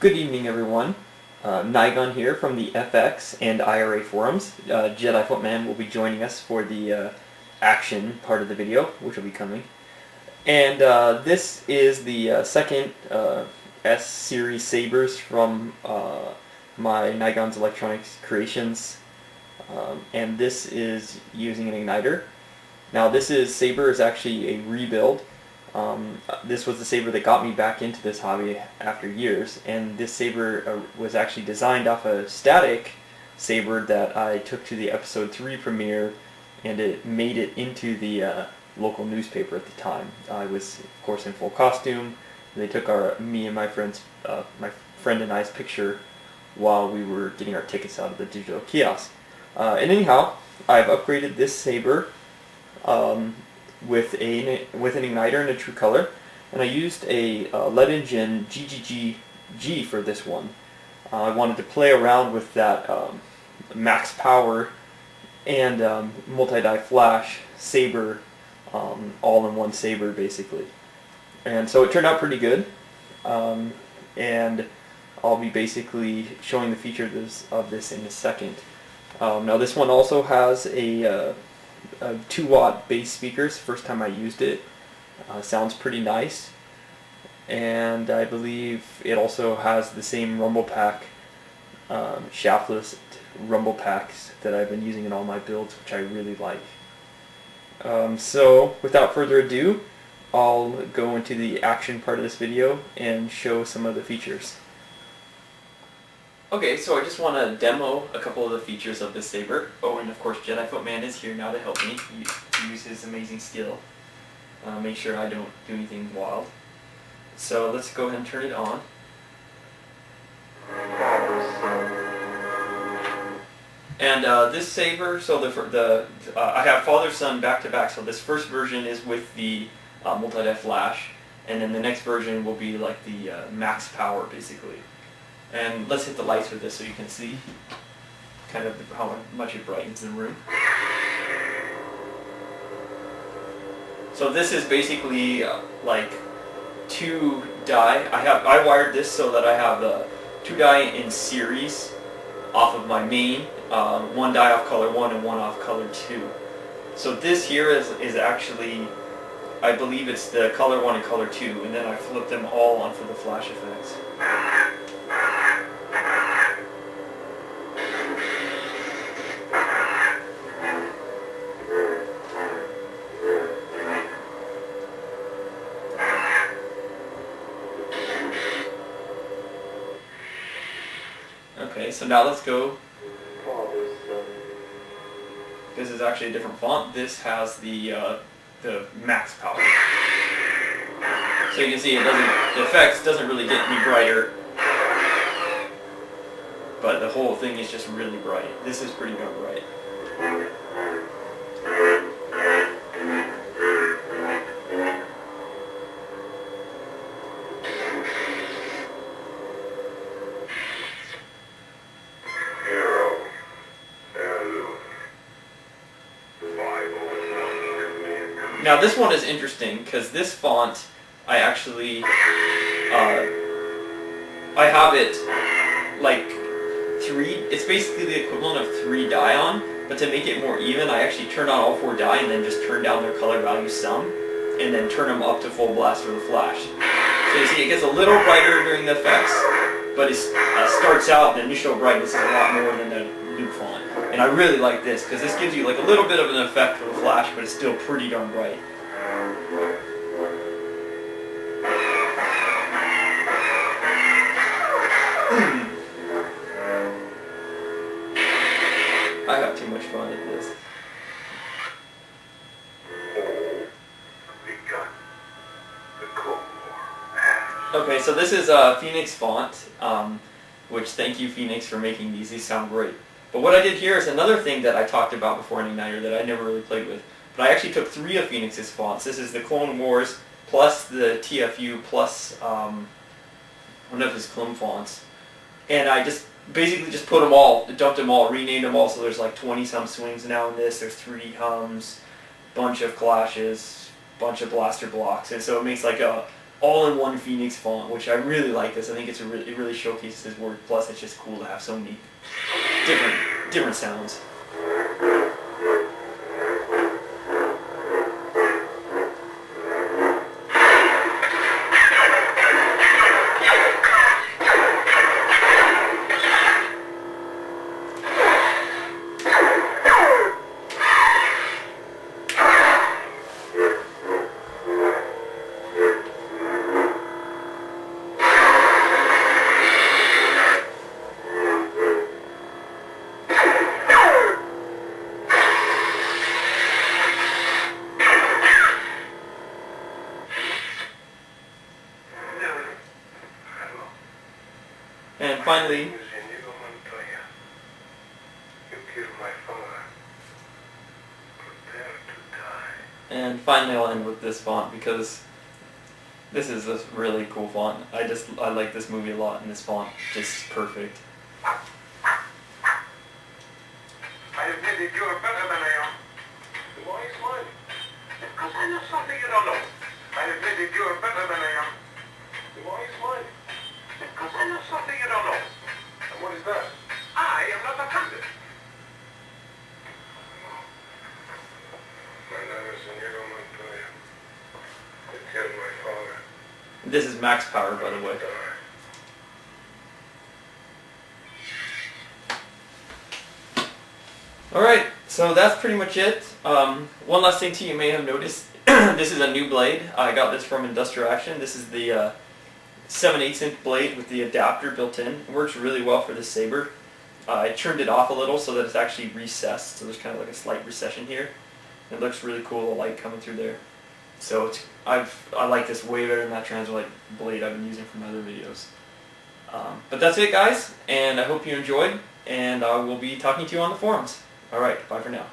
Good evening, everyone. Naigon here from the FX and IRA forums. Jedi Footman will be joining us for the action part of the video, which will be coming. And this is the second S-series sabers from my Naigon's Electronics Creations. And this is using an igniter. Now this saber is actually a rebuild. This was the saber that got me back into this hobby after years, and this saber was actually designed off a static saber that I took to the episode 3 premiere, and it made it into the local newspaper at the time. I was, of course, in full costume. They took me and my friend and I's picture while we were getting our tickets out of the digital kiosk. And anyhow, I've upgraded this saber with an igniter and a TruColor, and I used a lead engine GGG for this one. I wanted to play around with that MaxPower and multi-die flash saber, all-in-one saber basically. And so it turned out pretty good, and I'll be basically showing the features of this in a second. Now this one also has a 2-watt bass speakers. First time I used it, sounds pretty nice, and I believe it also has the same rumble pack, shaftless rumble packs that I've been using in all my builds, which I really like. So without further ado, I'll go into the action part of this video and show some of the features. Okay, so I just want to demo a couple of the features of this saber. Oh, and of course Jedi Footman is here now to help me use his amazing skill. Make sure I don't do anything wild. So let's go ahead and turn it on. And this saber, so I have father-son back-to-back, so this first version is with the multi-die flash, and then the next version will be like the MaxPower basically. And let's hit the lights with this so you can see kind of how much it brightens the room. So this is basically like 2 die. I wired this so that I have 2 die in series off of my main, 1 die off color 1 and 1 off color 2. So this here is actually, I believe it's the color 1 and color 2, and then I flip them all on for the flash effects. Okay, so now let's go. This is actually a different font. This has the MaxPower. So you can see the effects doesn't really get any brighter, but the whole thing is just really bright. This is pretty darn bright. Now this one is interesting because this font, I actually, I have it like 3, it's basically the equivalent of 3 die on, but to make it more even, I actually turn on all 4 die and then just turn down their color value some, and then turn them up to full blast for the flash. So you see it gets a little brighter during the effects, but it starts out, the initial brightness is a lot more than the new font. And I really like this, because this gives you like a little bit of an effect for the flash, but it's still pretty darn bright. I have too much fun at this. Okay, so this is Phoenix font, which thank you Phoenix for making these. These sound great. But what I did here is another thing that I talked about before in Igniter that I never really played with. But I actually took 3 of Phoenix's fonts. This is the Clone Wars, plus the TFU, plus one of his clone fonts. And I just basically just put them all, dumped them all, renamed them all, so there's like 20-some swings now in this. There's 3 hums, bunch of clashes, bunch of blaster blocks. And so it makes like a all-in-one Phoenix font, which I really like this. I think it really showcases his work. Plus, it's just cool to have so many different sounds. And finally, I'll end with this font because this is a really cool font. I like this movie a lot, and this font just perfect. I admit that you're better than I am. Why are you smiling? Because I know something you don't know. I admit that you're better than I am. Why are you smiling? Because I know something you don't know. And what is that? I am not a pundit. My name is Naigon. I killed my father. This is MaxPower, by the way. Alright, so that's pretty much it. One last thing too, you may have noticed, this is a new blade. I got this from Industrial Action. This is the 7/8 inch blade with the adapter built in. It works really well for this saber. I trimmed it off a little so that it's actually recessed, so there's kind of like a slight recession here. It looks really cool, the light coming through there. So I like this way better than that Translight blade I've been using for my other videos. But that's it, guys, and I hope you enjoyed, and I will be talking to you on the forums. Alright, bye for now.